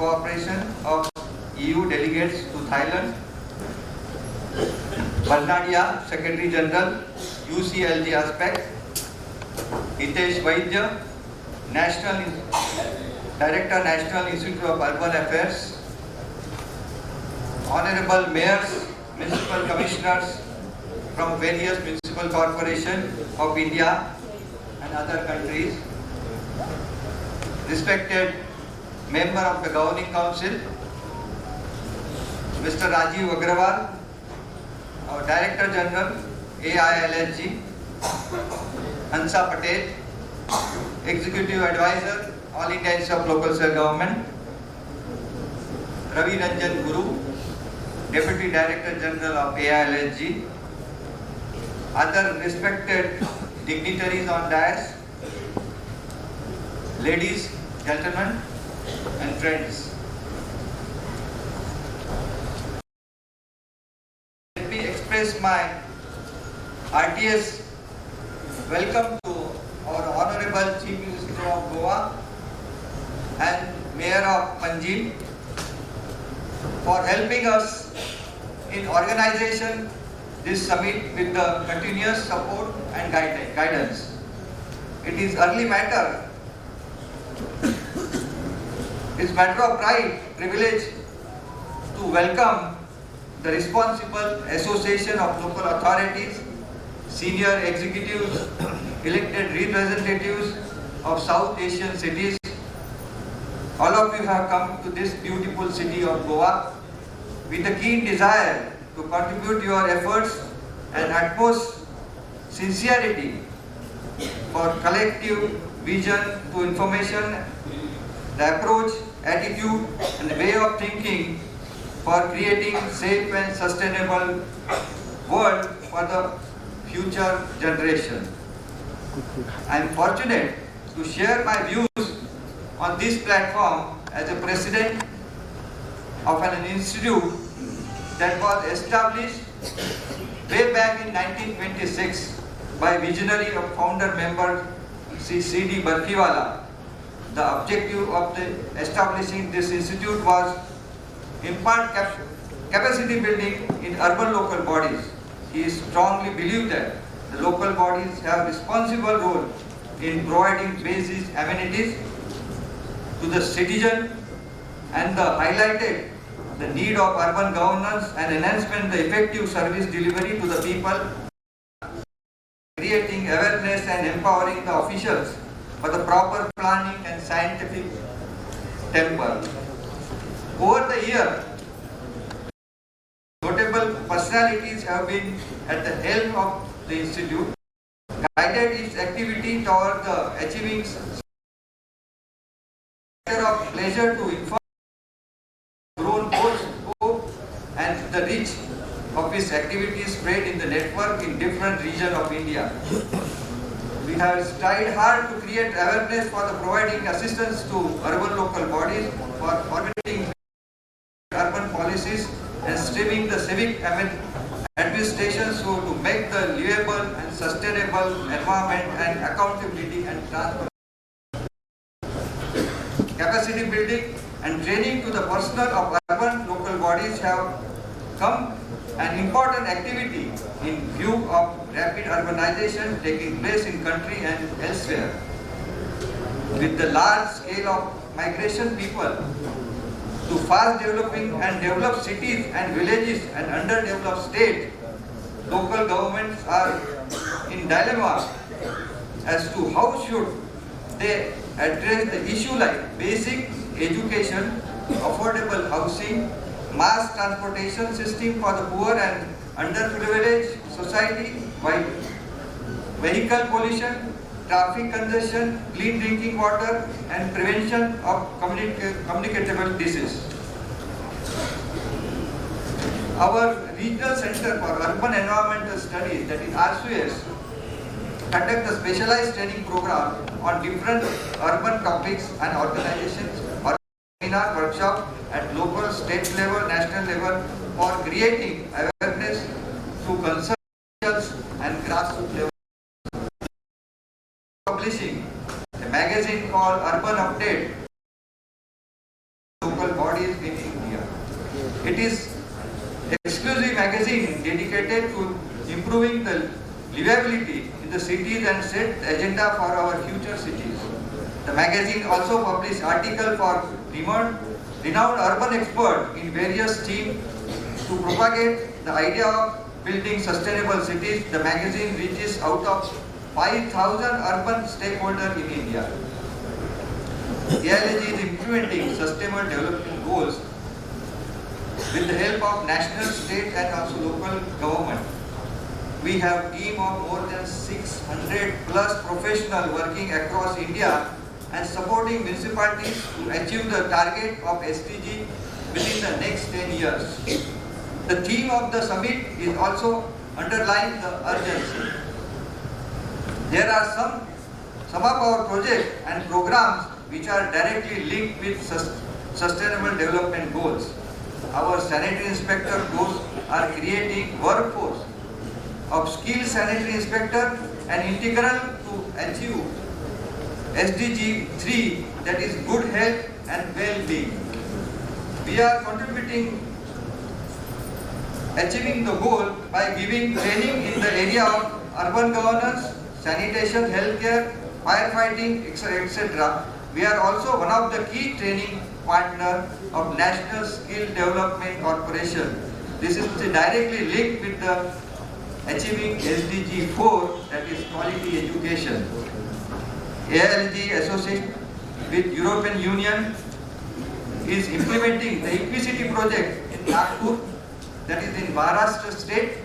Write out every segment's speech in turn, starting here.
cooperation of EU delegates to Thailand, DrBernadiaIrawatiTjandradewi, Secretary General, UCLG ASPAC, Hitesh, Vaidya, Director, National Institute of Urban Affairs, Honorable Mayors, Municipal Commissioners from various municipal corporations of India and other countries, respected Member of the Governing Council, Mr. Rajiv Agarwal, our Director General, AIILSG, Hansa Patel, Executive Advisor, All India Institute of Local Self-Government, Ravi Ranjan Guru, Deputy Director General of AIILSG, other respected dignitaries on dais, ladies, gentlemen, and friends. Let me express my heartiest welcome to our Honorable Chief Minister of Goa and Mayor of Panaji for helping us in organization this summit with the continuous support and guidance. It is early matter. It's matter of pride, privilege to welcome the responsible association of local authorities, senior executives, elected representatives of South Asian cities. All of you have come to this beautiful city of Goa with a keen desire to contribute your efforts and utmost sincerity for collective vision to information, the approach, attitude and way of thinking for creating safe and sustainable world for the future generation. I am fortunate to share my views on this platform as a president of an institute that was established way back in 1926 by visionary of founder member C.D. Barfiwala. The objective of establishing this institute was impart capacity building in urban local bodies. He strongly believed that the local bodies have responsible role in providing basic amenities to the citizen and highlighted the need of urban governance and enhancement the effective service delivery to the people, creating awareness and empowering the officials for the proper planning and scientific temper. Over the year, notable personalities have been at the helm of the institute, guided its activity toward the achieving of pleasure to inform grown both scope and the reach of its activities spread in the network in different regions of India. We have strived hard to create awareness for the providing assistance to urban local bodies for formulating urban policies and streaming the civic administration so to make the livable and sustainable environment and accountability and transparency. Capacity building and training to the personnel of urban local bodies have come an important activity in view of rapid urbanization taking place in country and elsewhere. With the large scale of migration people to fast developing and developed cities and villages and underdeveloped states, local governments are in dilemma as to how should they address the issue like basic education, affordable housing, mass transportation system for the poor and underprivileged society, vehicle pollution, traffic congestion, clean drinking water and prevention of communicable disease. Our Regional Center for Urban Environmental Studies, that is RCS, conduct a specialized training program on different urban topics and organizations, seminar, workshop at local, state level, national level for creating awareness through consultations and grassroots level. Publishing a magazine called Urban Update, local It is exclusive magazine dedicated to improving the livability in the cities and set the agenda for our future cities. The magazine also publishes articles for renowned urban experts in various themes to propagate the idea of building sustainable cities. The magazine reaches out of 5,000 urban stakeholders in India. AIILSG is implementing sustainable development goals with the help of national, state and also local government. We have a team of more than 600 plus professionals working across India and supporting municipalities to achieve the target of SDG within the next 10 years. The theme of the summit is also underlying the urgency. There are some of our projects and programs which are directly linked with sustainable development goals. Our sanitary inspector goals are creating workforce of skilled sanitary inspector and integral to achieve SDG 3, that is good health and well-being. We are contributing achieving the goal by giving training in the area of urban governance, sanitation, healthcare, firefighting, etc. We are also one of the key training partners of National Skill Development Corporation. This is directly linked with the achieving SDG 4, that is quality education. AIILSG associated with European Union is implementing the Equicity project in Nagpur, that is in Maharashtra state.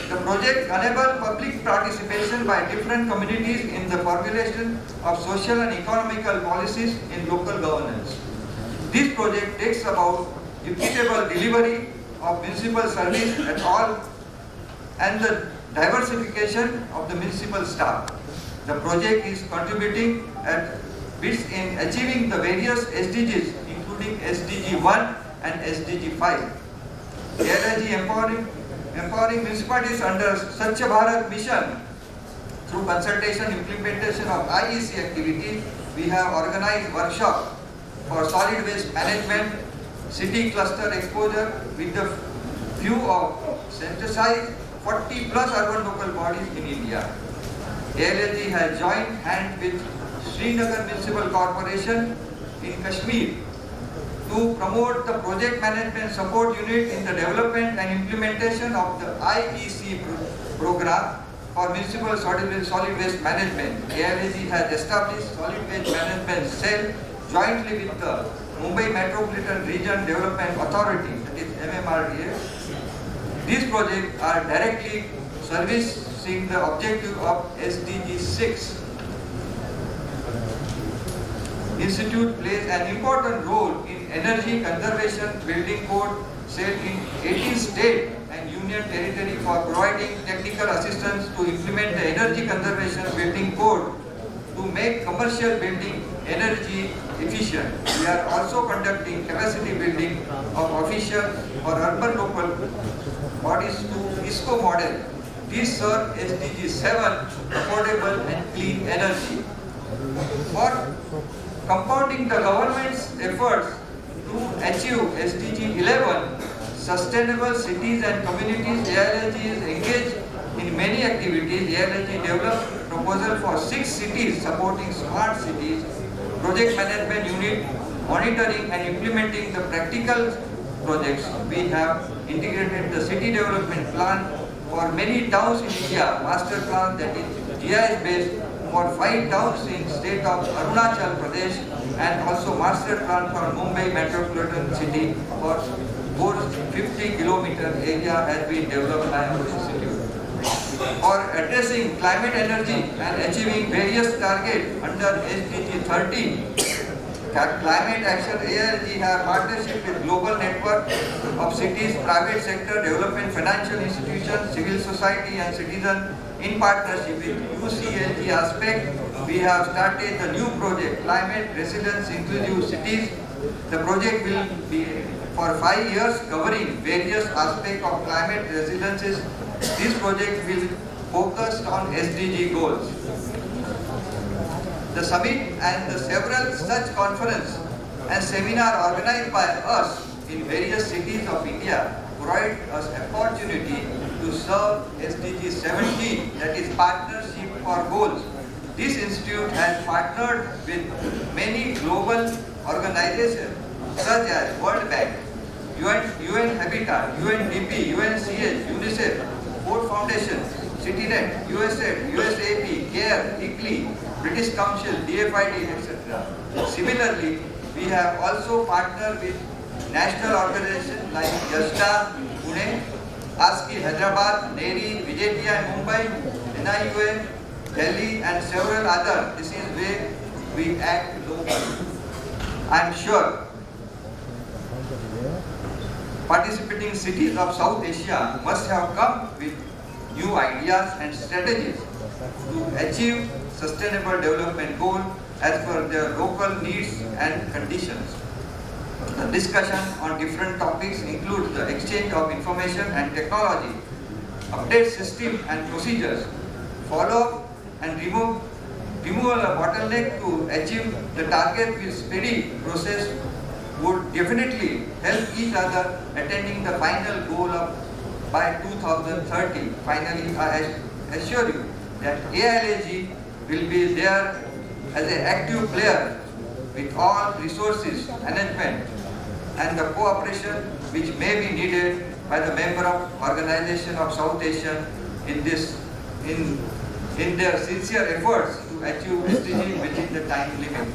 The project enables public participation by different communities in the formulation of social and economical policies in local governance. This project takes about equitable delivery of municipal service at all and the diversification of the municipal staff. The project is contributing at bits in achieving the various SDGs, including SDG 1 and SDG 5. AIILSG empowering municipalities under Swachh Bharat mission through consultation implementation of IEC activities. We have organized workshops for solid waste management, city cluster exposure with the view of synthesize 40 plus urban local bodies in India. AIILSG has joined hands with Srinagar Municipal Corporation in Kashmir to promote the project management support unit in the development and implementation of the IEC program for municipal solid waste management. AIILSG has established solid waste management cell jointly with the Mumbai Metropolitan Region Development Authority, that is MMRDA. These projects are directly servicing the objective of SDG 6. Institute plays an important role in energy conservation building code set in 18 states and union territory for providing technical assistance to implement the energy conservation building code to make commercial building energy efficient. We are also conducting capacity building of officials for urban local bodies to ISCO model. These serve SDG 7, affordable and clean energy. For compounding the government's efforts to achieve SDG 11, sustainable cities and communities, AIILSG is engaged in many activities. AIILSG developed proposal for 6 cities supporting smart cities, project management unit, monitoring and implementing the practical projects. We have integrated the city development plan for many towns in India, master plan that is GIS based for 5 towns in state of Arunachal Pradesh and also master plan for Mumbai Metropolitan City for 450 kilometer area has been developed by our institute. For addressing climate energy and achieving various targets under SDG 13, Climate Action AIILSG have partnership with global network of cities, private sector, development, financial institutions, civil society and citizens. In partnership with UCLG ASPAC, we have started the new project, Climate Resilience Inclusive Cities. The project will be for 5 years covering various aspects of climate resiliences. This project will focus on SDG goals. The summit and the several such conferences and seminars organized by us in various cities of India provide us opportunity to serve SDG 17, that is Partnership for Goals. This institute has partnered with many global organizations such as World Bank, UN Habitat, UNDP, UNCH, UNICEF, Ford Foundation, CityNet, USAID, USAP, CARE, ICLI, British Council, DFID, etc. Similarly, we have also partnered with national organizations like JASTA, Pune, ASCII, Hyderabad, NERI, Vijaytia, Mumbai, NIUA, Delhi, and several others. This is where we act locally. I am sure participating cities of South Asia must have come with new ideas and strategies to achieve sustainable development goals as per their local needs and conditions. The discussion on different topics includes the exchange of information and technology, update system and procedures, follow and removal of bottleneck to achieve the target with speedy process would definitely help each other attaining the final goal of by 2030. Finally, I assure you that AIILSG will be there as an active player with all resources, management, and the cooperation which may be needed by the member of Organization of South Asia in their sincere efforts to achieve SDG within the time limit.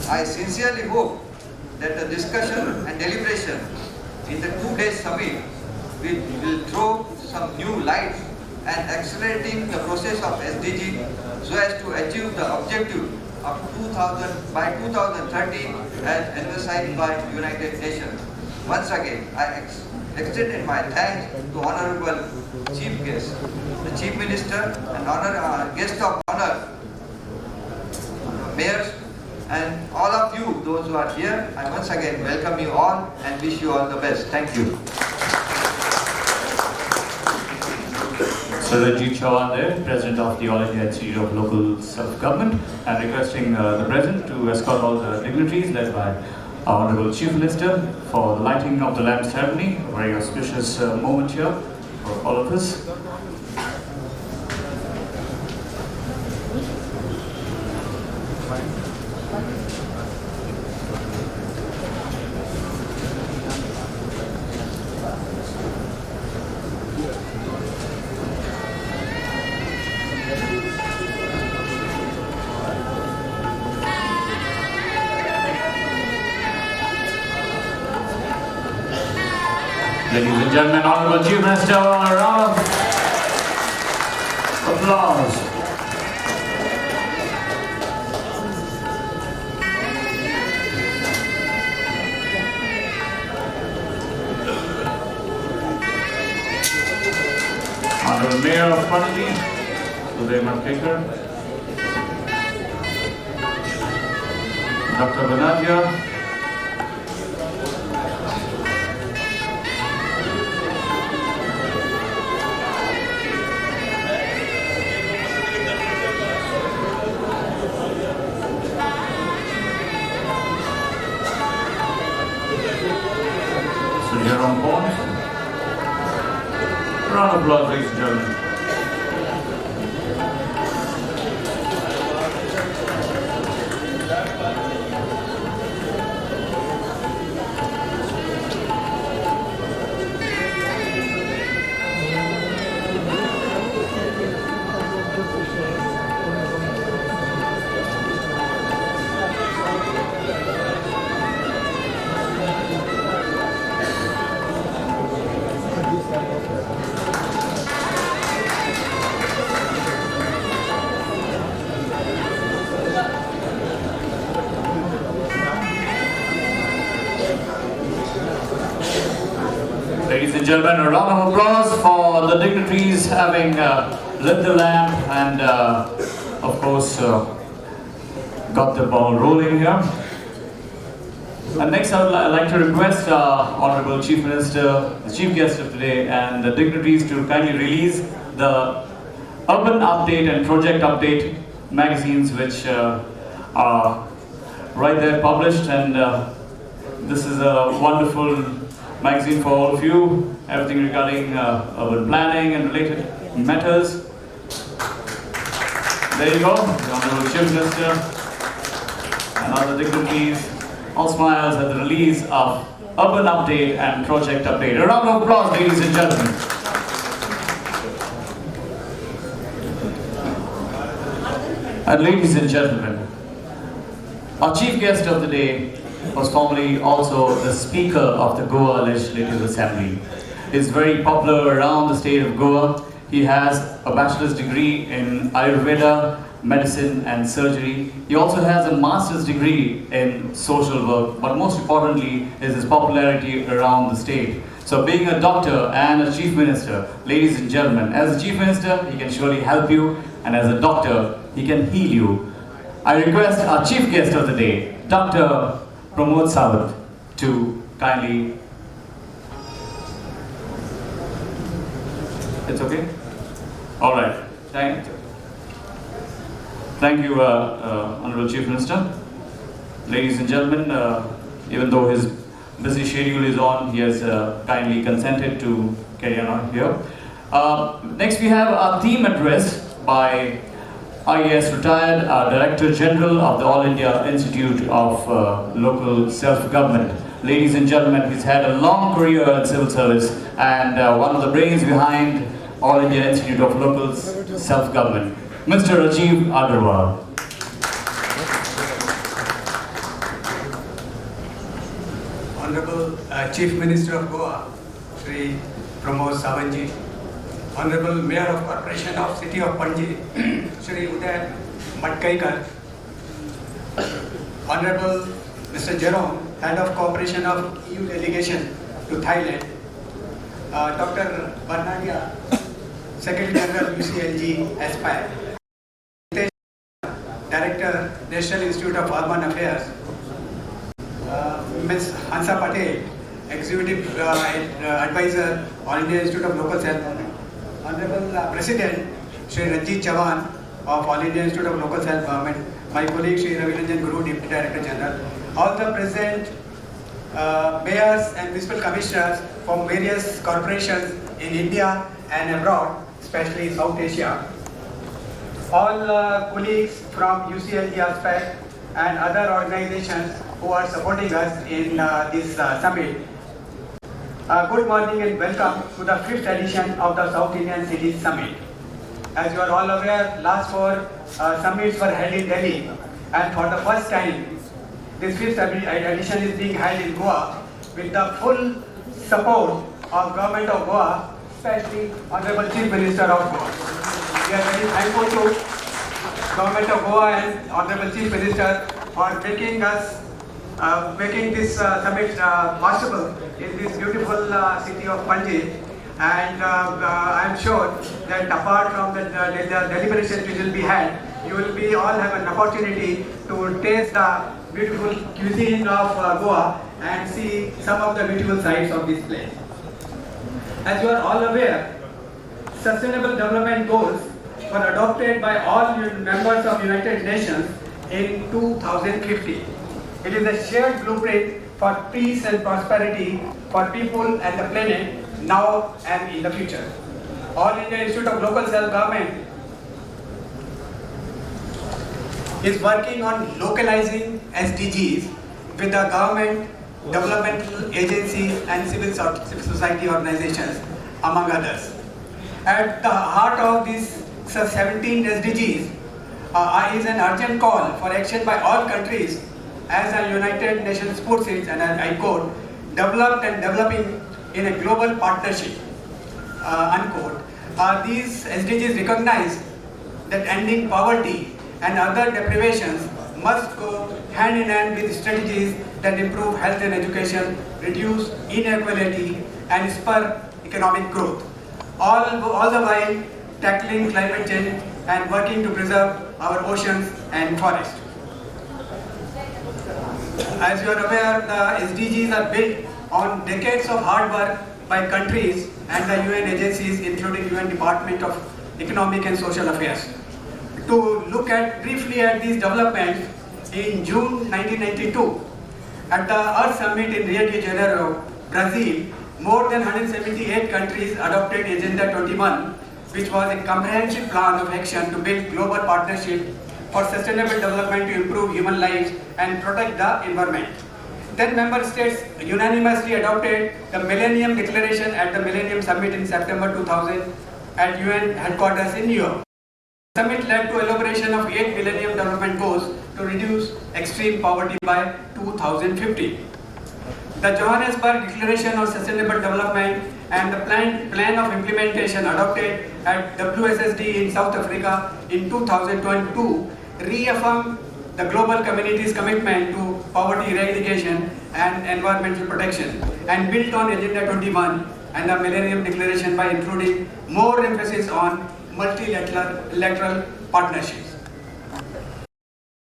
I sincerely hope that the discussion and deliberation in the 2-day summit will throw some new light and accelerating the process of SDG so as to achieve the objective of 2030 as emphasized by United Nations. Once again, I extended my thanks to Honorable Chief Guest, the Chief Minister and Guest of Honor, Mayors, and all of you, those who are here. I once again welcome you all and wish you all the best. Thank you. Sir Ranjit Chavan there, President of the All India Institute of Local Self-Government, and requesting the President to escort all the dignitaries led by our Honorable Chief Minister for the lighting of the lamp ceremony. A very auspicious moment here for all of us. Ladies and gentlemen, Honorable Chief Minister, a round of applause. Honorable Mayor of Panaji, Uday Madkaikar, DrBernadiaIrawatiTjandradewi, Jerome, Pons. Round of applause, ladies and gentlemen. Ladies and gentlemen, a round of applause for the dignitaries having lit the lamp and, of course, got the ball rolling here. And next, I would like to request Honorable Chief Minister, the Chief Guest of today, and the dignitaries to kindly release the Urban Update and Project Update magazines, which are right there published, and this is a wonderful magazine for all of you. Everything regarding urban planning and related matters. There you go, the Honorable Chief Minister and other dignitaries, all smiles at the release of Urban Update and Project Update. A round of applause, ladies and gentlemen. And ladies and gentlemen, our chief guest of the day was formerly also the Speaker of the Goa Legislative Assembly. He is very popular around the state of Goa. He has a bachelor's degree in Ayurveda, medicine and surgery. He also has a master's degree in social work, but most importantly is his popularity around the state. So being a doctor and a chief minister, ladies and gentlemen, as a chief minister, he can surely help you, and as a doctor, he can heal you. I request our chief guest of the day, Dr. Pramod Sawant, to kindly... It's okay? All right. Thank you, Honorable Chief Minister. Ladies and gentlemen, even though his busy schedule is on, he has kindly consented to carry on here. Next we have a theme address by IAS retired Director General of the All India Institute of Local Self-Government. Ladies and gentlemen, he's had a long career in civil service and one of the brains behind All India Institute of Local Self-Government, Mr. Rajiv Agarwal. Honorable Chief Minister of Goa, Shri Pramod Sawant, Honorable Mayor of Corporation of City of Panaji, Shri Uday Madkaikar, Honorable Mr. Jerome, Head of Cooperation of EU Delegation to Thailand, Dr. BernadiaIrawatiTjandradewi, Secretary General UCLG, ASPAC, Hitesh, Director, National Institute of Urban Affairs, Ms. Hansa Patel, Executive Advisor, All India Institute of Local Self-Government, Honorable President, Shri Ranjit Chavan of All India Institute of Local Self-Government, my colleague Shri Ravi, Ranjan, Deputy Director General, all the present mayors and municipal commissioners from various corporations in India and abroad, especially South Asia, all colleagues from UCLG, ASPAC and other organizations who are supporting us in this summit. Good morning and welcome to the 5th edition of the South Indian Cities Summit. As you are all aware, last 4 summits were held in Delhi, and for the first time, this 5th edition is being held in Goa with the full support of Government of Goa, especially Honorable Chief Minister of Goa. We are very thankful to Government of Goa and Honorable Chief Minister for making this summit possible in this beautiful city of Panaji. And I am sure that apart from the deliberations which will be held, you will be all have an opportunity to taste the beautiful cuisine of Goa and see some of the beautiful sights of this place. As you are all aware, Sustainable Development Goals were adopted by all members of United Nations in 2050. It is a shared blueprint for peace and prosperity for people and the planet now and in the future. All India Institute of Local Self-Government is working on localizing SDGs with the government, developmental agencies and civil society organizations, among others. At the heart of these 17 SDGs is an urgent call for action by all countries as the United Nations puts it, and I quote, developed and developing in a global partnership, unquote. These SDGs recognize that ending poverty and other deprivations must go hand in hand with strategies that improve health and education, reduce inequality and spur economic growth, all the while tackling climate change and working to preserve our oceans and forests. As you are aware, the SDGs are built on decades of hard work by countries and the UN agencies, including UN Department of Economic and Social Affairs. To look at briefly at these developments, in June 1992. At the Earth Summit in Rio de Janeiro, Brazil, more than 178 countries adopted Agenda 21, which was a comprehensive plan of action to build global partnership for sustainable development to improve human lives and protect the environment. Then member states unanimously adopted the Millennium Declaration at the Millennium Summit in September 2000 at UN headquarters in New York. The summit led to elaboration of 8 Millennium Development Goals to reduce extreme poverty by 2050. The Johannesburg Declaration on Sustainable Development and the plan of implementation adopted at WSSD in South Africa in 2022 reaffirmed the global community's commitment to poverty eradication and environmental protection and built on Agenda 21 and the Millennium Declaration by including more emphasis on multilateral partnerships.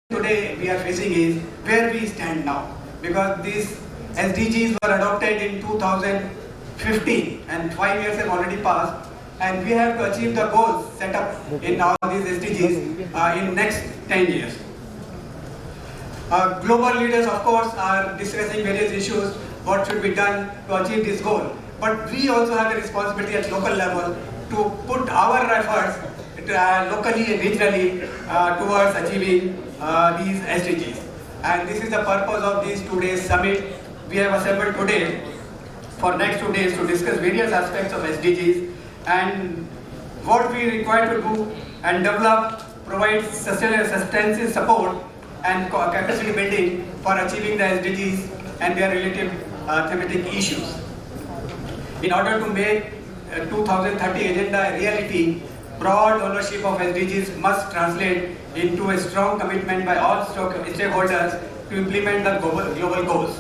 Today we are facing is where we stand now, because these SDGs were adopted in 2015 and 5 years have already passed, and we have to achieve the goals set up in all these SDGs in next 10 years. Global leaders, of course, are discussing various issues, what should be done to achieve this goal. But we also have a responsibility at local level to put our efforts locally and regionally towards achieving these SDGs. And this is the purpose of this 2 days summit. We have assembled today for next 2 days to discuss various aspects of SDGs and what we require to do and develop, provide substantial support and capacity building for achieving the SDGs and their related thematic issues. In order to make 2030 agenda a reality, broad ownership of SDGs must translate into a strong commitment by all stakeholders to implement the global goals.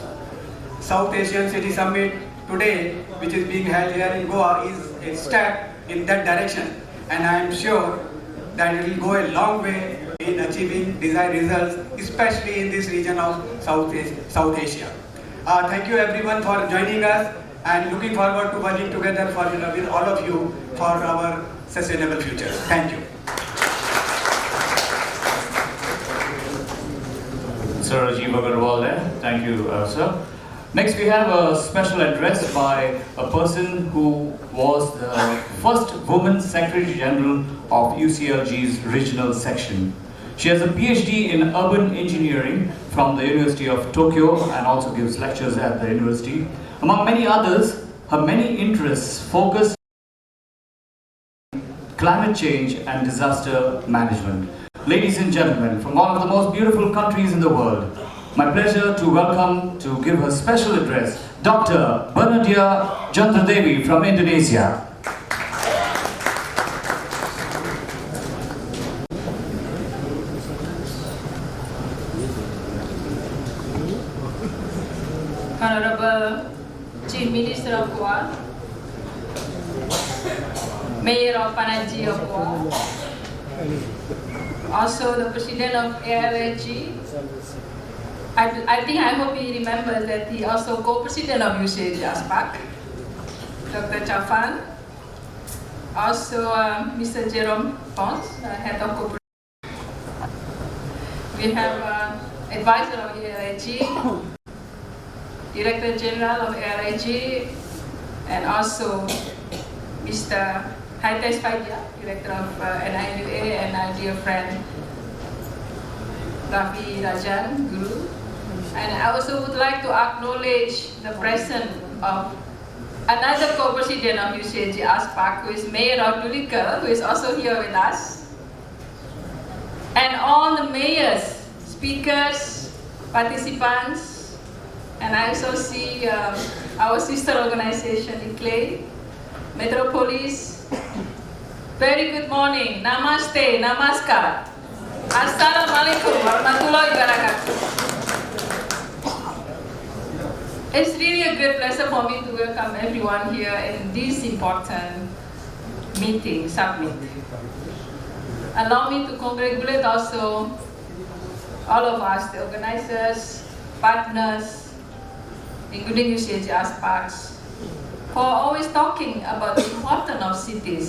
South Asian City Summit today, which is being held here in Goa, is a step in that direction, and I am sure that it will go a long way in achieving desired results, especially in this region of South Asia. Thank you everyone for joining us, and looking forward to working together with all of you for our sustainable future. Thank you. Sir Rajiv Agarwal there. Thank you, sir. Next we have a special address by a person who was the first woman Secretary General of UCLG's regional section. She has a PhD in urban engineering from the University of Tokyo and also gives lectures at the university. Among many others, her many interests focus on climate change and disaster management. Ladies and gentlemen, from one of the most beautiful countries in the world, my pleasure to welcome, to give her special address, Dr. DrBernadiaIrawatiTjandradewi from Indonesia. Honorable Chief Minister of Goa, Mayor of Panaji of Goa, also the President of AIILSG. I hope he remembers that he also co-president of UCLG ASPAC, Dr. Chavan, also Mr. Jerome Pons, head of corporate. We have advisor of AIILSG, Director General of AIILSG, and also Mr. Hitesh, Vaidya, Director of NIUA, and our dear friend Ravi, Ranjan, Guru. And I also would like to acknowledge the presence of another co-president of UCLG ASPAC, who is Mayor of Dignitaries, who is also here with us. And all the mayors, speakers, participants, and I also see our sister organization in Clay, Metropolis. Very good morning, namaste, namaskar. Assalamualaikum warahmatullahi wabarakatuh. It's really a great pleasure for me to welcome everyone here in this important meeting, summit. Allow me to congratulate also all of us, the organizers, partners, including UCLG ASPACs, for always talking about the importance of cities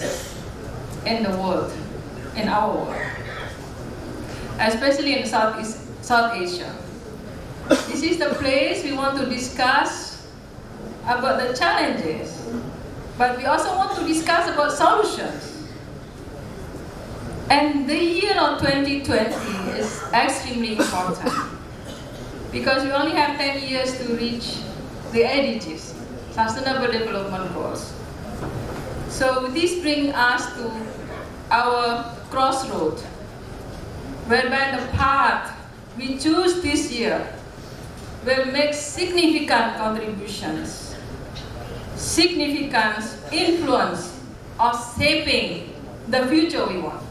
in the world, in our world, especially in Southeast South Asia. This is the place we want to discuss about the challenges, but we also want to discuss about solutions. And the year of 2020 is extremely important because we only have 10 years to reach the SDGs, Sustainable Development Goals. So this brings us to our crossroad, whereby the path we choose this year will make significant contributions, significant influence of shaping the future we want,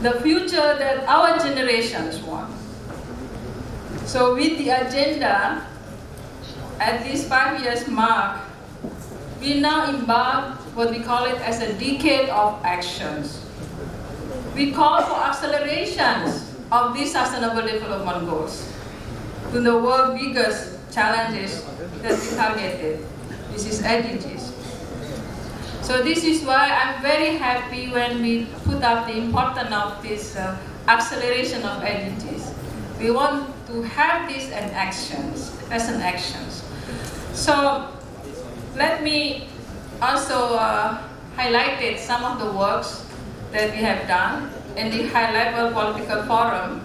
the future that our generations want. So with the agenda, at this 5 years mark, we now embark what we call it as a decade of actions. We call for accelerations of these Sustainable Development Goals to the world's biggest challenges that we targeted. This is SDGs. So this is why I'm very happy when we put up the importance of this acceleration of SDGs. We want to have this in actions, as an actions. So let me also highlight some of the works that we have done in the high-level political forum.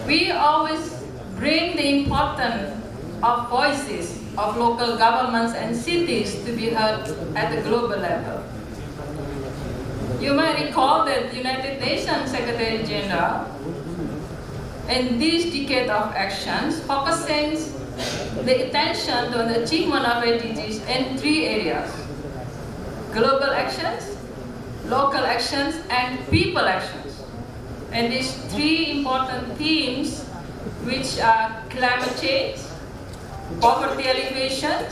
We always bring the importance of voices of local governments and cities to be heard at the global level. You might recall that the United Nations Secretary General in this decade of actions focusing the attention on the achievement of SDGs in 3 areas: global actions, local actions, and people actions. And these 3 important themes, which are climate change, poverty alleviation,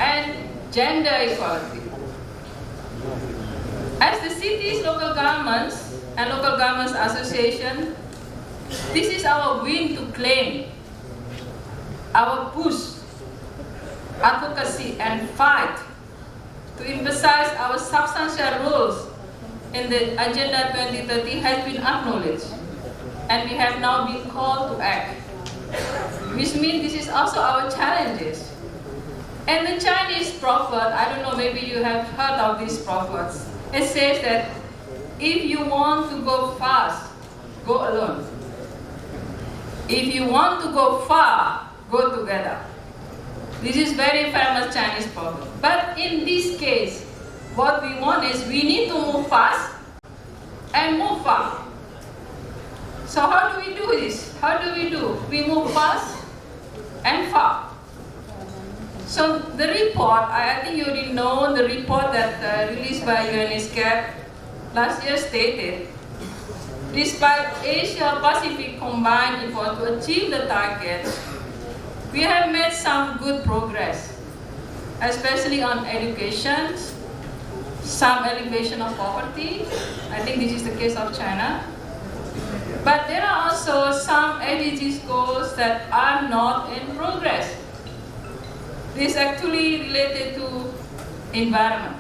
and gender equality. As the cities, local governments, and local governments association, this is our win to claim, our push, advocacy, and fight to emphasize our substantial roles in the Agenda 2030 has been acknowledged, and we have now been called to act, which means this is also our challenges. And the Chinese proverb, I don't know, maybe you have heard of these proverbs. It says that if you want to go fast, go alone. If you want to go far, go together. This is very famous Chinese proverb. But in this case, what we want is we need to move fast and move far. So how do we do this? How do we do? We move fast and far. So the report, I think you already know the report that released by UNESCAP last year stated, despite Asia-Pacific combined effort to achieve the target, we have made some good progress, especially on education, some alleviation of poverty. I think this is the case of China. But there are also some SDGs goals that are not in progress. This is actually related to environment.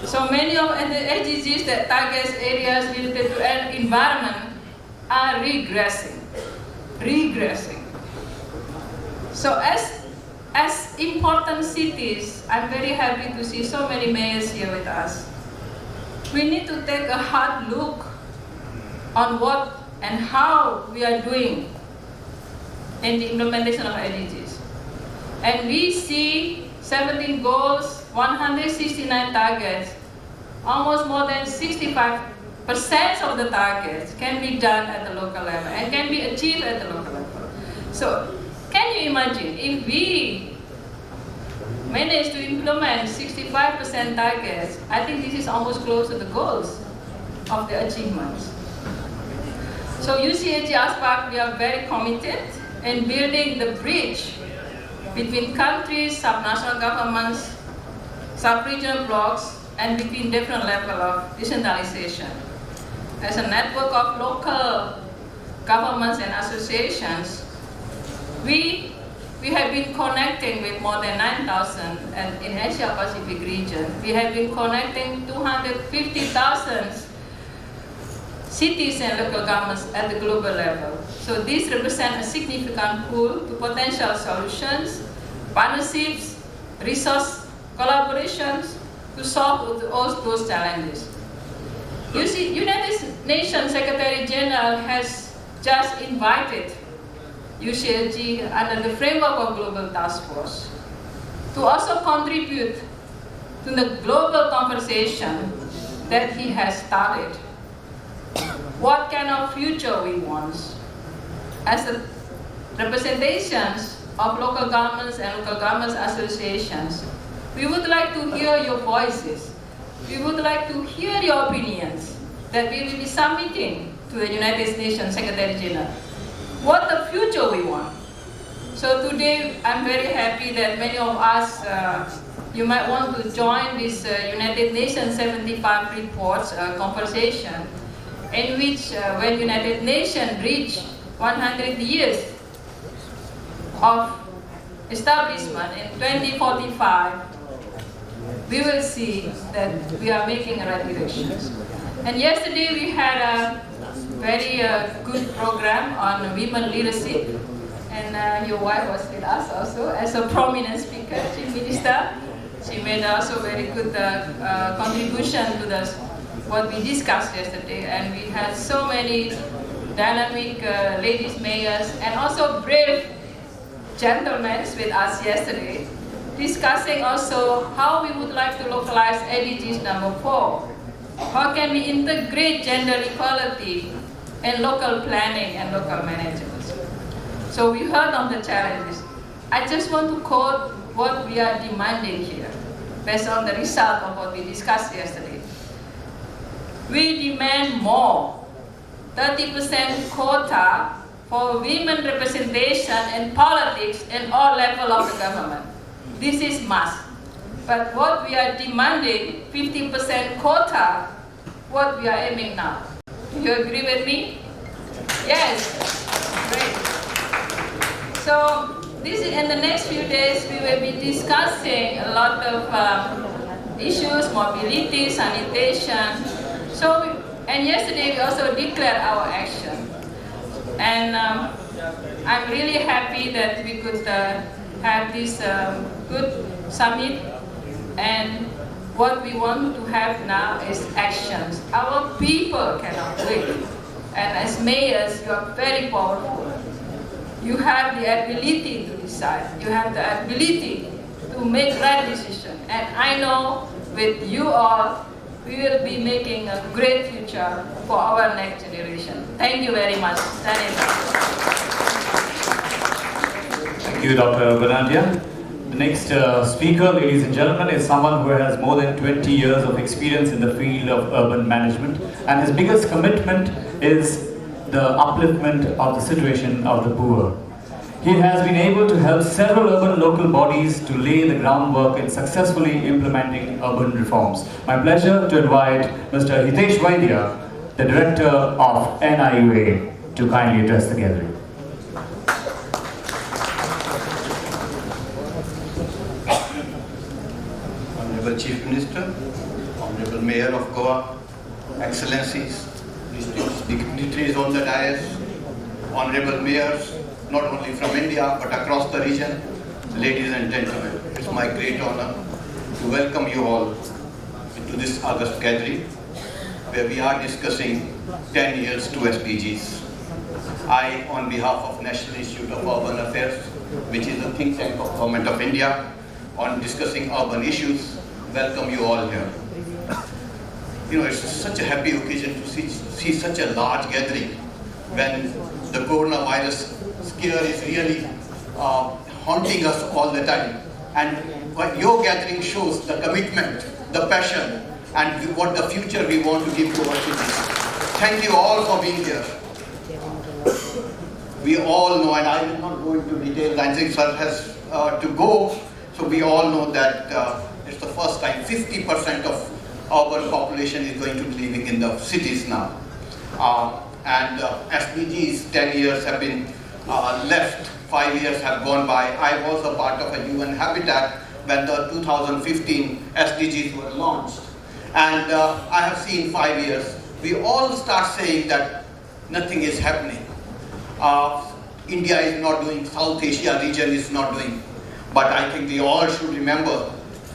So many of the SDGs that target areas related to environment are regressing. So as important cities, I'm very happy to see so many mayors here with us. We need to take a hard look on what and how we are doing in the implementation of SDGs. And we see 17 goals, 169 targets, almost more than 65% of the targets can be done at the local level and can be achieved at the local level. So can you imagine if we manage to implement 65% targets? I think this is almost close to the goals of the achievements. So UCLG ASPAC, we are very committed in building the bridge between countries, subnational governments, sub-regional blocks, and between different levels of decentralization. As a network of local governments and associations, we have been connecting with more than 9,000 in Asia-Pacific region. We have been connecting 250,000 cities and local governments at the global level. So these represent a significant pool to potential solutions, partnerships, resource collaborations to solve all those challenges. You see, United Nations Secretary General has just invited UCLG under the framework of Global Task Force to also contribute to the global conversation that he has started. What kind of future we want? As the representations of local governments and local governments associations, we would like to hear your voices. We would like to hear your opinions that we will be submitting to the United Nations Secretary General. What the future we want. So today, I'm very happy that many of us, you might want to join this United Nations 75 reports conversation, in which when United Nations reach 100 years of establishment in 2045, we will see that we are making right directions. And yesterday we had a very good program on women leadership, and your wife was with us also as a prominent speaker, Chief Minister. She made also very good contribution to what we discussed yesterday, and we had so many dynamic ladies mayors and also brave gentlemen with us yesterday, discussing also how we would like to localize SDGs number 4. How can we integrate gender equality in local planning and local management? So we heard on the challenges. I just want to quote what we are demanding here, based on the result of what we discussed yesterday. We demand more, 30% quota for women representation in politics in all levels of the government. This is must. But what we are demanding, 50% quota, what we are aiming now. Do you agree with me? Yes. Great. So in the next few days, we will be discussing a lot of issues, mobility, sanitation. And yesterday we also declared our action. And I'm really happy that we could have this good summit. And what we want to have now is actions. Our people cannot wait. And as mayors, you are very powerful. You have the ability to decide. You have the ability to make right decisions. And I know with you all, we will be making a great future for our next generation. Thank you very much. Thank you, Dr. Bernadia. The next speaker, ladies and gentlemen, is someone who has more than 20 years of experience in the field of urban management, and his biggest commitment is the upliftment of the situation of the poor. He has been able to help several urban local bodies to lay the groundwork in successfully implementing urban reforms. My pleasure to invite Mr. Hitesh Vaidya, the Director of NIUA, to kindly address the gathering. Honorable Chief Minister, Honorable Mayor of Goa, Excellencies, dignitaries on the dais, Honorable Mayors, not only from India but across the region, ladies and gentlemen, it's my great honor to welcome you all to this August gathering where we are discussing 10 years to SDGs. I, on behalf of National Institute of Urban Affairs, which is a think tank of Government of India, on discussing urban issues, welcome you all here. You know, it's such a happy occasion to see such a large gathering when the coronavirus scare is really haunting us all the time. And what your gathering shows the commitment, the passion, and what the future we want to give to our cities. Thank you all for being here. We all know, and I will not go into detail, Ranjan sir has to go, so we all know that it's the first time 50% of our population is going to be living in the cities now. And SDGs, 10 years have been left, 5 years have gone by. I was a part of a UN Habitat when the 2015 SDGs were launched. And I have seen 5 years we all start saying that nothing is happening. India is not doing, South Asia region is not doing. But I think we all should remember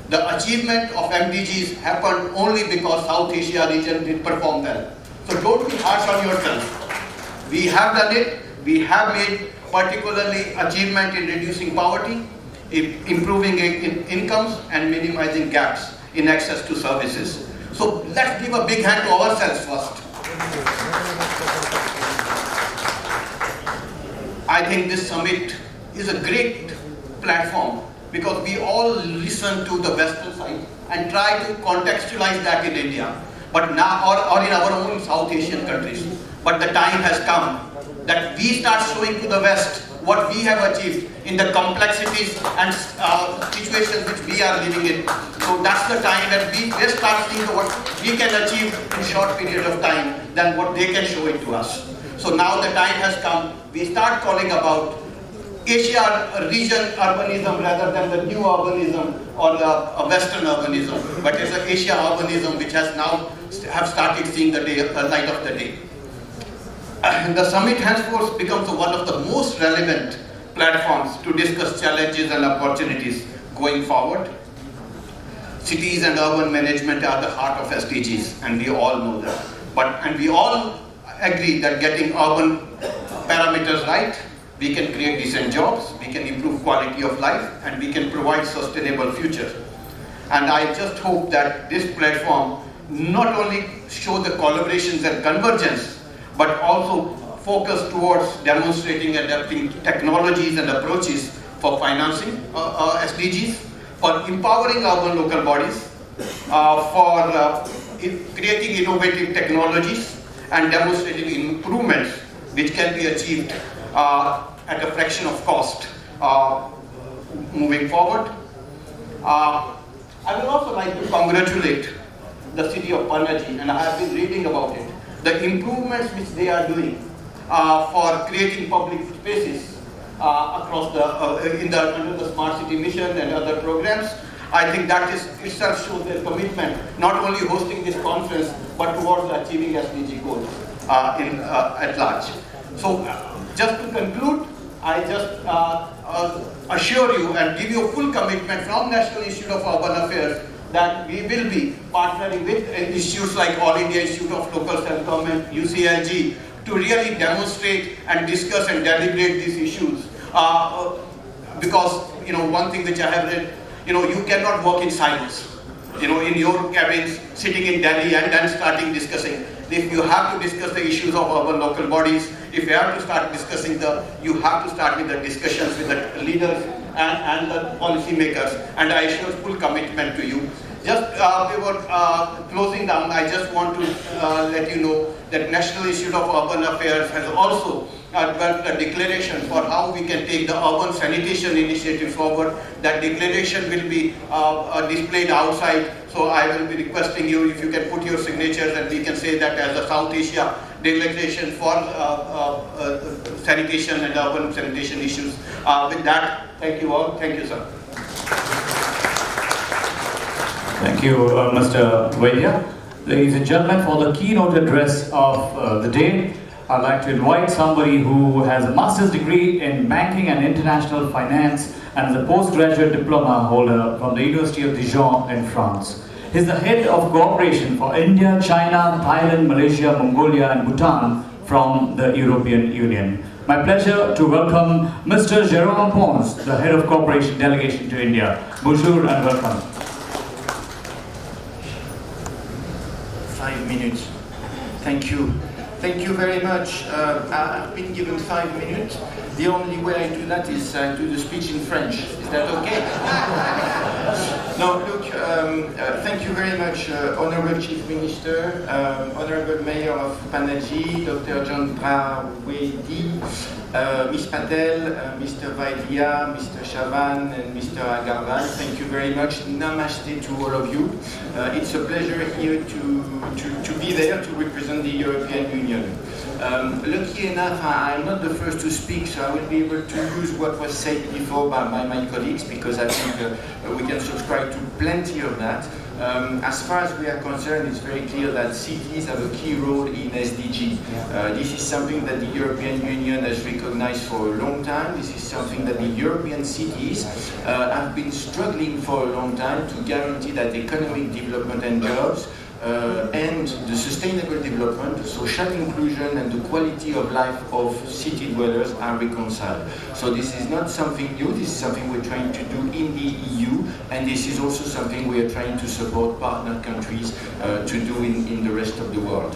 the achievement of MDGs happened only because South Asia region did perform well. So don't be harsh on yourself. We have done it. We have made particularly achievement in reducing poverty, improving incomes, and minimizing gaps in access to services. So let's give a big hand to ourselves first. I think this summit is a great platform because we all listen to the Western side and try to contextualize that in India, but now or in our own South Asian countries. But the time has come that we start showing to the West what we have achieved in the complexities and situations which we are living in. So that's the time that we start seeing what we can achieve in short period of time than what they can show it to us. So now the time has come, we start calling about Asia region urbanism rather than the new urbanism or the Western urbanism, but it's the Asia urbanism which has now have started seeing the light of the day. The summit henceforth becomes one of the most relevant platforms to discuss challenges and opportunities going forward. Cities and urban management are the heart of SDGs, and we all know that. And we all agree that getting urban parameters right, we can create decent jobs, we can improve quality of life, and we can provide sustainable future. And I just hope that this platform not only show the collaborations and convergence, but also focus towards demonstrating and adapting technologies and approaches for financing SDGs, for empowering urban local bodies, for creating innovative technologies and demonstrating improvements which can be achieved at a fraction of cost moving forward. I would also like to congratulate the city of Panaji, and I have been reading about it. The improvements which they are doing for creating public spaces across under the Smart City Mission and other programs, I think that itself shows their commitment, not only hosting this conference, but towards achieving SDG goals at large. So, just to conclude, I just assure you and give you a full commitment from National Institute of Urban Affairs that we will be partnering with institutes like All India Institute of Local Self-Government, UCLG, to really demonstrate and discuss and deliberate these issues. Because, one thing which I have read, you cannot work in silos. In your cabins, sitting in Delhi and then starting discussing. If you have to discuss the issues of urban local bodies, if you have to start discussing you have to start with the discussions with the leaders and the policy makers. And I assure full commitment to you. Just before closing down, I just want to let you know that National Institute of Urban Affairs has also developed a declaration for how we can take the urban sanitation initiative forward. That declaration will be displayed outside. So I will be requesting you if you can put your signatures and we can say that as a South Asia delegation for sanitation and urban sanitation issues. With that, thank you all. Thank you, sir. Thank you, Mr. Vaidya. Ladies and gentlemen, for the keynote address of the day, I'd like to invite somebody who has a master's degree in banking and international finance and is a postgraduate diploma holder from the University of Dijon in France. He's the head of cooperation for India, China, Thailand, Malaysia, Mongolia and Bhutan from the European Union. My pleasure to welcome Mr. Jerome Pons, the head of cooperation delegation to India. Bonjour and welcome. 5 minutes. Thank you. Thank you very much. I've been given 5 minutes. The only way I do that is I do the speech in French. Is that okay? No, look, thank you very much, Honorable Chief Minister, Honorable Mayor of Panaji, Dr. Jandradewi, Ms. Patel, Mr. Vaidya, Mr. Chavan, and Mr. Agarwal. Thank you very much. Namaste to all of you. It's a pleasure here to be there to represent the European Union. Lucky enough, I'm not the first to speak, so I will be able to use what was said before by my colleagues, because I think we can subscribe to plenty of that. As far as we are concerned, it's very clear that cities have a key role in SDG. This is something that the European Union has recognized for a long time. This is something that the European cities have been struggling for a long time to guarantee that economic development and jobs and the sustainable development, the social inclusion and the quality of life of city dwellers are reconciled. So this is not something new, this is something we're trying to do in the EU, and this is also something we are trying to support partner countries to do in the rest of the world.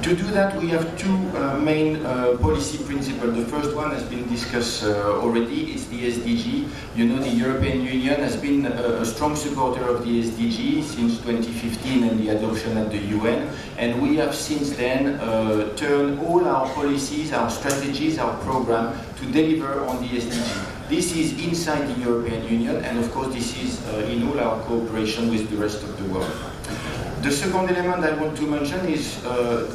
To do that, we have two main policy principles. The first one has been discussed already, it's the SDG. You know, the European Union has been a strong supporter of the SDG since 2015 and the adoption at the UN. And we have since then turned all our policies, our strategies, our program to deliver on the SDG. This is inside the European Union, and of course this is in all our cooperation with the rest of the world. The second element I want to mention is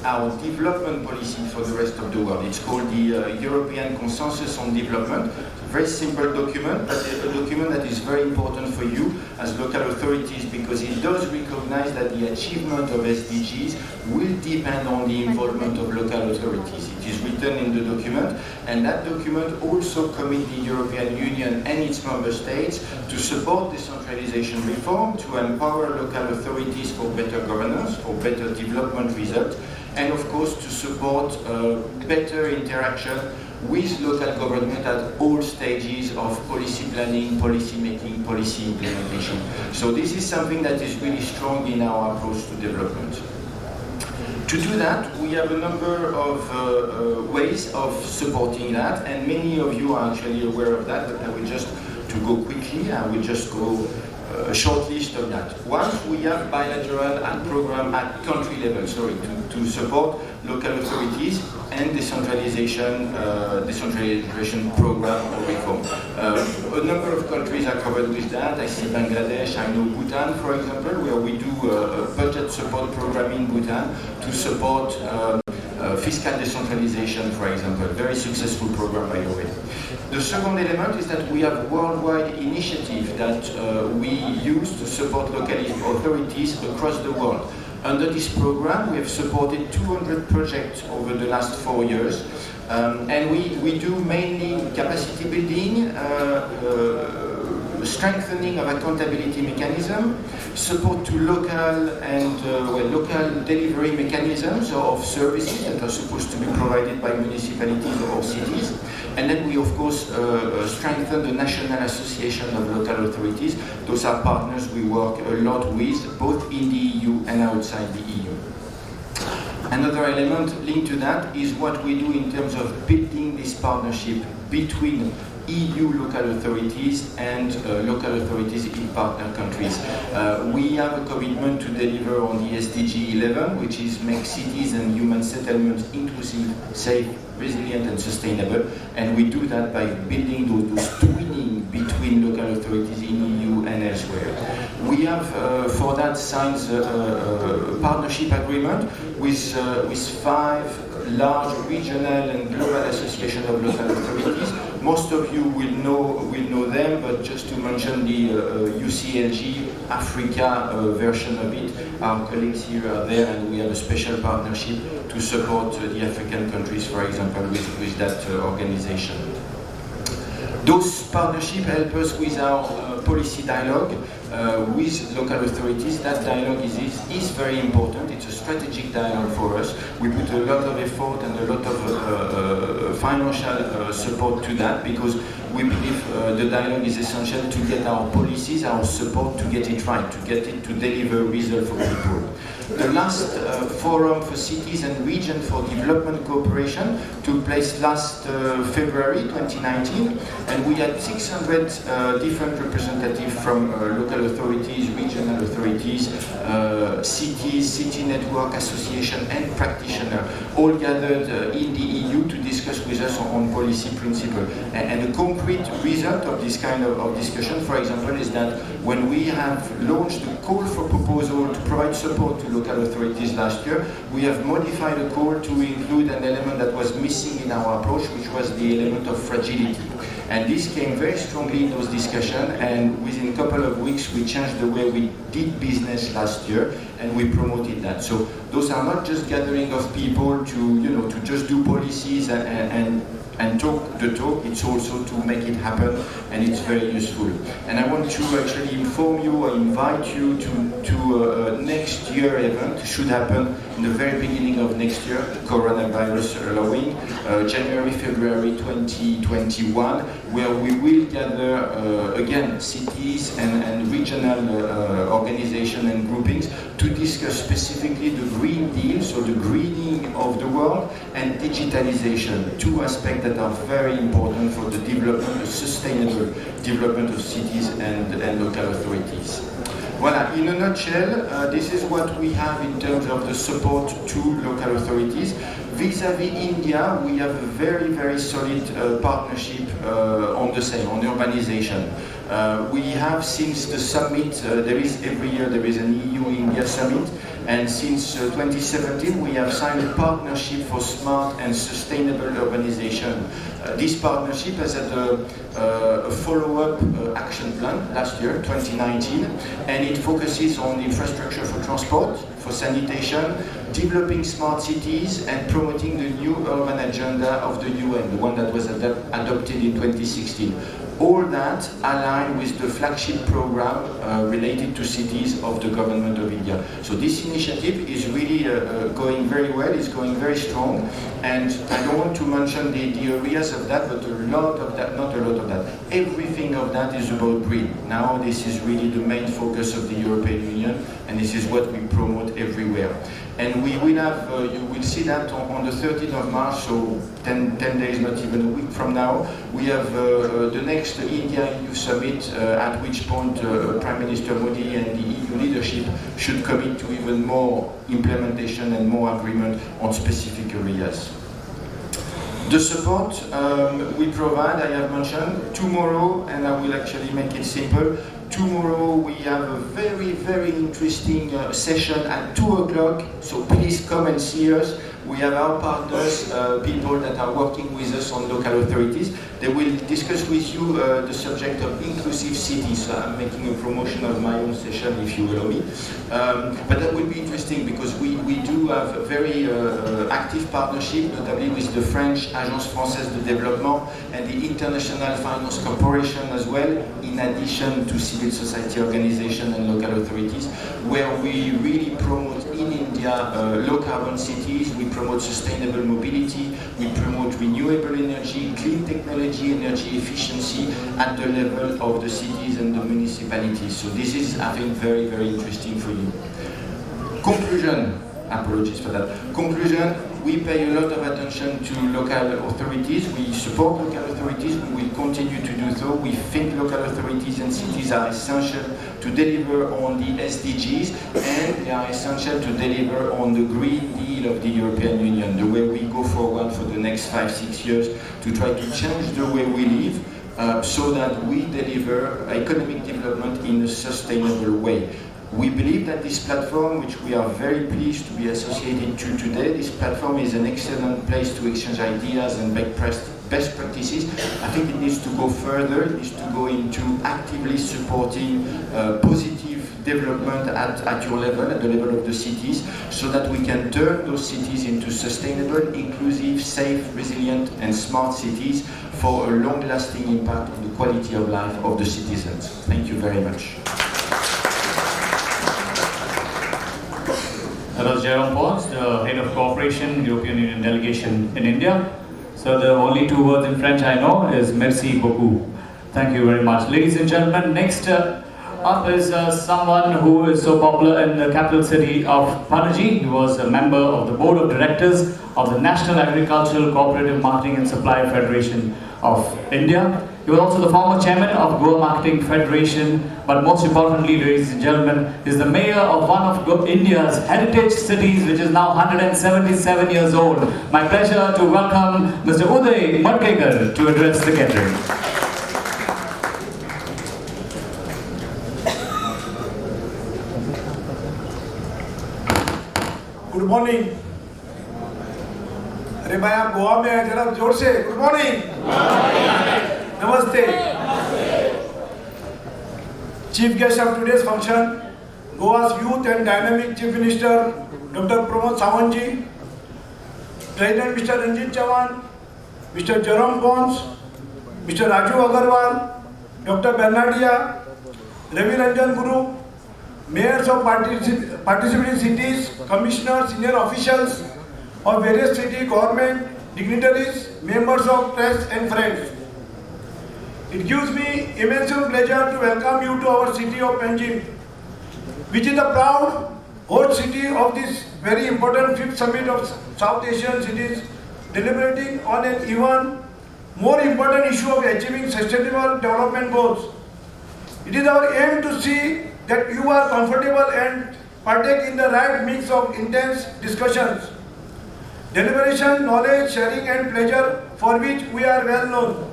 our development policy for the rest of the world. It's called the European Consensus on Development. It's a very simple document, but a document that is very important for you as local authorities because it does recognize that the achievement of SDGs will depend on the involvement of local authorities. It is written in the document, and that document also commits the European Union and its member states to support decentralization reform, to empower local authorities for better governance, for better development results, and of course to support better interaction with local government at all stages of policy planning, policy making, policy implementation. So this is something that is really strong in our approach to development. To do that, we have a number of ways of supporting that, and many of you are actually aware of that, but I will just, to go quickly, I will just go a short list of that. Once we have bilateral and program at country level, to support local authorities and decentralization program or reform. A number of countries are covered with that. I see Bangladesh, I know Bhutan, for example, where we do a budget support program in Bhutan to support fiscal decentralization, for example. Very successful program, by the way. The second element is that we have worldwide initiative that we use to support local authorities across the world. Under this program, we have supported 200 projects over the last 4 years, and we do mainly capacity building, strengthening of accountability mechanism, support to local and local delivery mechanisms of services that are supposed to be provided by municipalities or cities. And then we, of course, strengthen the National Association of Local Authorities. Those are partners we work a lot with, both in the EU and outside the EU. Another element linked to that is what we do in terms of building this partnership between EU local authorities and local authorities in partner countries. We have a commitment to deliver on the SDG 11, which is make cities and human settlements inclusive, safe, resilient and sustainable, and we do that by building those twinning between local authorities in EU and elsewhere. We have for that signed a partnership agreement with 5 large regional and global associations of local authorities. Most of you will know them, but just to mention the UCLG Africa version of it, our colleagues here are there, and we have a special partnership to support the African countries, for example, with that organization. Those partnerships help us with our policy dialogue with local authorities. That dialogue is very important. It's a strategic dialogue for us. We put a lot of effort and a lot of financial support to that because we believe the dialogue is essential to get our policies, our support, to get it right, to get it to deliver results for people. The last forum for cities and regions for development cooperation took place last February 2019, and we had 600 different representatives from local authorities, regional authorities, cities, city network association and practitioners all gathered in the EU to discuss with us on policy principles. And a concrete result of this kind of discussion, for example, is that when we have launched a call for proposal to provide support to local authorities last year, we have modified the call to include an element that was missing in our approach, which was the element of fragility. And this came very strongly in those discussions, and within a couple of weeks we changed the way we did business last year, and we promoted that. So those are not just gathering of people to just do policies and talk the talk, it's also to make it happen, and it's very useful. And I want to actually inform you or invite you to next year event, should happen in the very beginning of next year, coronavirus allowing, January, February 2021, where we will gather again cities and regional organizations and groupings to discuss specifically the Green Deal, so the greening of the world, and digitalization, two aspects that are very important for the development, the sustainable development of cities and local authorities. Voilà, in a nutshell, this is what we have in terms of the support to local authorities. Vis-à-vis India, we have a very, very solid partnership on the same, on urbanization. We have, since the summit, every year there is an EU-India summit, and since 2017 we have signed a partnership for smart and sustainable urbanization. This partnership has had a follow-up action plan last year, 2019, and it focuses on infrastructure for transport, for sanitation, developing smart cities, and promoting the new urban agenda of the UN, the one that was adopted in 2016. All that aligned with the flagship program related to cities of the government of India. So this initiative is really going very well, it's going very strong, and I don't want to mention the areas of that, but a lot of that, not a lot of that, everything of that is about green. Now this is really the main focus of the European Union, and this is what we promote everywhere. And we will have, you will see that on the 13th of March, so 10 days, not even a week from now, we have the next India-EU summit, at which point Prime Minister Modi and the EU leadership should commit to even more implementation and more agreement on specific areas. The support we provide, I have mentioned, tomorrow, and I will actually make it simple. Tomorrow we have a very, very interesting session at 2 o'clock, so please come and see us. We have our partners, people that are working with us on local authorities. They will discuss with you the subject of inclusive cities. So I'm making a promotion of my own session, if you allow me. But that will be interesting because we do have a very active partnership, notably with the French Agence Française de Développement and the International Finance Corporation as well, in addition to civil society organizations and local authorities, where we really promote in India low-carbon cities. We promote sustainable mobility, we promote renewable energy, clean technology, energy efficiency at the level of the cities and the municipalities. So this is, I think, very, very interesting for you. Conclusion, apologies for that. Conclusion, we pay a lot of attention to local authorities. We support local authorities. We will continue to do so. We think local authorities and cities are essential to deliver on the SDGs, and they are essential to deliver on the Green Deal of the European Union, the way we go forward for the next 5-6 years to try to change the way we live so that we deliver economic development in a sustainable way. We believe that this platform, which we are very pleased to be associated to today, this platform is an excellent place to exchange ideas and best practices. I think it needs to go further, it needs to go into actively supporting positive development at your level, at the level of the cities, so that we can turn those cities into sustainable, inclusive, safe, resilient and smart cities for a long-lasting impact on the quality of life of the citizens. Thank you very much. That was Jerome Pons, the Head of Cooperation, European Union Delegation in India. So the only 2 words in French I know is merci beaucoup. Thank you very much. Ladies and gentlemen, next up is someone who is so popular in the capital city of Panaji. He was a member of the Board of Directors of the National Agricultural Cooperative Marketing and Supply Federation of India. He was also the former chairman of Goa Marketing Federation, but most importantly, ladies and gentlemen, is the mayor of one of India's heritage cities, which is now 177 years old. My pleasure to welcome Mr. Uday Madkaikar to address the gathering. Good morning. अरे भाई आप गोवा में हैं, जरा जोर से good morning. Namaste. Chief guest of today's function, Goa's Youth and Dynamic Chief Minister, Dr. Pramod Sawant, President Mr. Ranjit Chavan, Mr. Jerome Pons, Mr. Rajiv Agarwal, Dr. Bernadia, Ravi Ranjan Guru, mayors of participating cities, commissioners, senior officials of various city government, dignitaries, members of press and friends. It gives me immense pleasure to welcome you to our city of Panaji, which is the proud host city of this very important 5th summit of South Asian cities, deliberating on an even more important issue of achieving sustainable development goals. It is our aim to see that you are comfortable and partake in the right mix of intense discussions, deliberation, knowledge, sharing and pleasure, for which we are well known.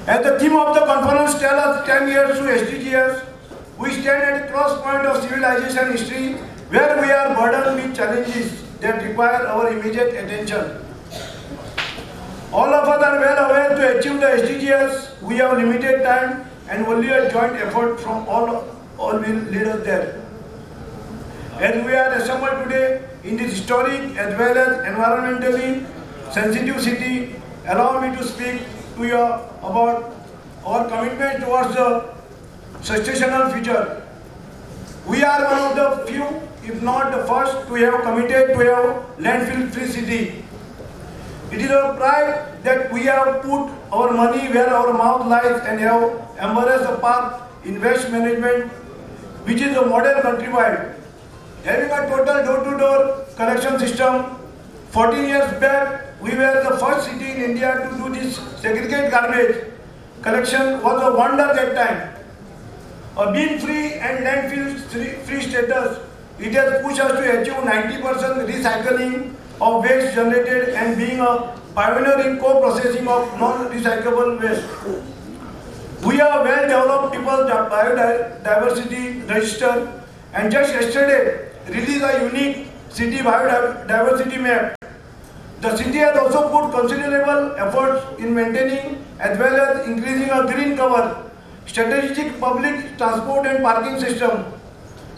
As the theme of the conference tells us 10 years to SDGs, we stand at a cross point of civilization history where we are burdened with challenges that require our immediate attention. All of us are well aware to achieve the SDGs, we have limited time and only a joint effort from all will lead us there. As we are assembled today in this historic as well as environmentally sensitive city, allow me to speak to you about our commitment towards the sustainable future. We are one of the few, if not the first, to have committed to a landfill-free city. It is our pride that we have put our money where our mouth lies and have embraced the path in waste management, which is a model countrywide. Having a total door-to-door collection system, 14 years back, we were the first city in India to do this segregated garbage collection was a wonder that time. Being free and landfill-free status, it has pushed us to achieve 90% recycling of waste generated and being a pioneer in co-processing of non-recyclable waste. We have well-developed people's biodiversity register and just yesterday released a unique city biodiversity map. The city has also put considerable efforts in maintaining as well as increasing a green cover, strategic public transport and parking system,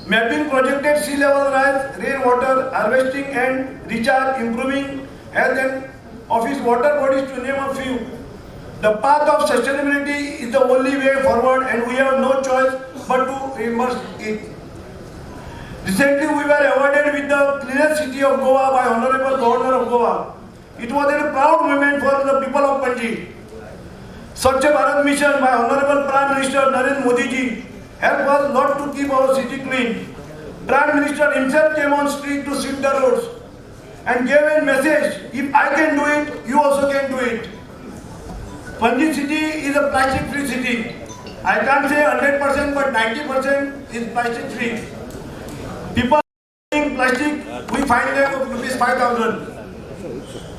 mapping projected sea level rise, rainwater harvesting and recharge, improving health and office water bodies, to name a few. The path of sustainability is the only way forward and we have no choice but to immerse it. Recently we were awarded with the cleanest city of Goa by Honorable Governor of Goa. It was a proud moment for the people of Panaji. Swachh Bharat Mission by Honorable Prime Minister Narendra Modi ji helped us lot to keep our city clean. Prime Minister himself came on street to sweep the roads and gave a message: if I can do it, you also can do it. Panaji city is a plastic-free city. I can't say 100%, but 90% is plastic-free. People using plastic, we find them of rupees 5,000.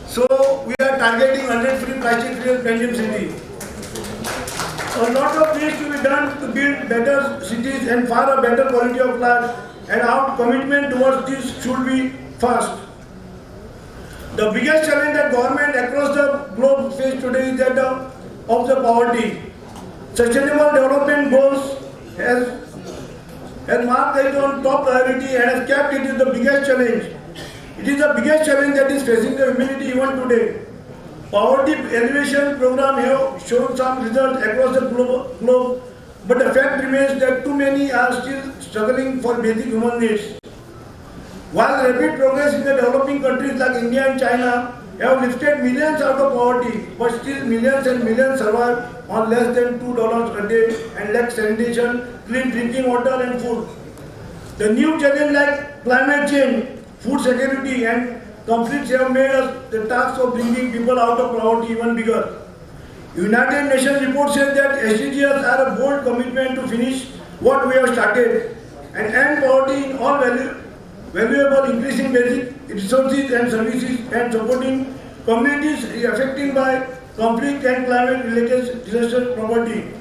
So we are targeting 100% plastic-free Panaji city. A lot of things to be done to build better cities and far a better quality of life, and our commitment towards this should be fast. The biggest challenge that government across the globe face today is that of the poverty. Sustainable development goals has marked it on top priority and has kept it as the biggest challenge. It is the biggest challenge that is facing the humanity even today. Poverty alleviation program have shown some results across the globe, but the fact remains that too many are still struggling for basic human needs. While rapid progress in the developing countries like India and China have lifted millions out of poverty, but still millions and millions survive on less than $2 a day and lack sanitation, clean drinking water and food. The new challenge like climate change, food security and conflicts have made us the task of bringing people out of poverty even bigger. United Nations report says that SDGs are a bold commitment to finish what we have started and end poverty in all valuable, increasing basic resources and services and supporting communities affected by conflict and climate-related disaster poverty.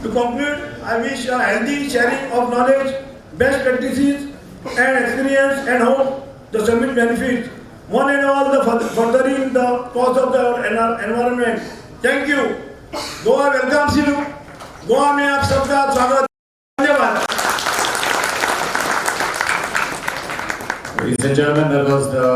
To conclude, I wish a healthy sharing of knowledge, best practices and experience, and hope the summit benefits one and all the furthering the cause of the environment. Thank you. Goa welcomes you. Goa में आप सबका स्वागत. धन्यवाद. Ladies and gentlemen, that was the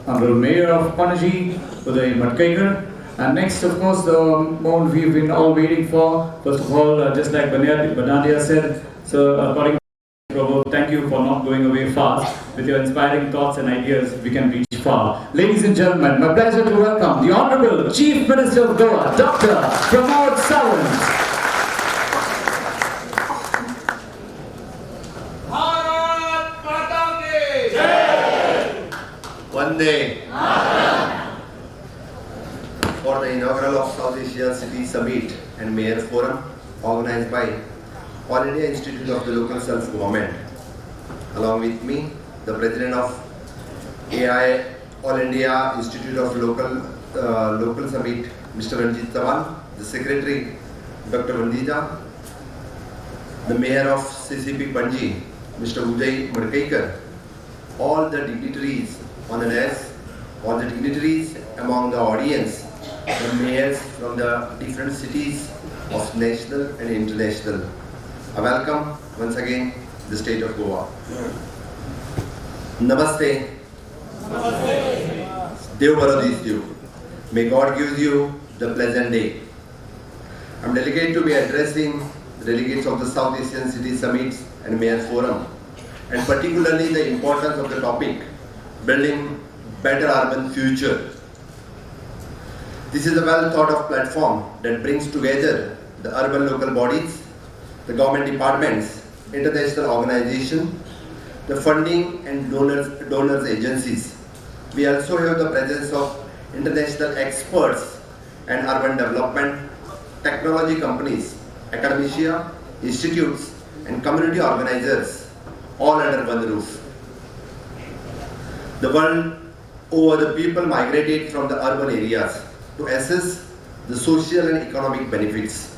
Honorable Mayor of Panaji, Uday Madkaikar. And next, of course, the moment we've been all waiting for. First of all, just like Bernardia said, so according to Pramod, thank you for not going away fast. With your inspiring thoughts and ideas, we can reach far. Ladies and gentlemen, my pleasure to welcome the Honorable Chief Minister of Goa, Dr. Pramod Sawant. One day for the inaugural of South Asia City Summit and Mayor Forum organized by All India Institute of the Local Self-Government. Along with me, the President of AI All India Institute of Local Summit, MrRanjit, Chavan, the Secretary, Dr. Vaidya, the Mayor of CCP Panaji, Mr. Uday Madkaikar, all the dignitaries on the desk, all the dignitaries among the audience, the mayors from the different cities of national and international. I welcome once again the state of Goa. Namaste. Dev Barodis you. May God give you the pleasant day. I am delegated to be addressing the delegates of the South Asian City Summits and Mayor Forum, and particularly the importance of the topic, building better urban future. This is a well thought of platform that brings together the urban local bodies, the government departments, international organizations, the funding and donors agencies. We also have the presence of international experts and urban development, technology companies, academia, institutes and community organizers, all under one roof. The world over, the people migrated from the urban areas to assess the social and economic benefits,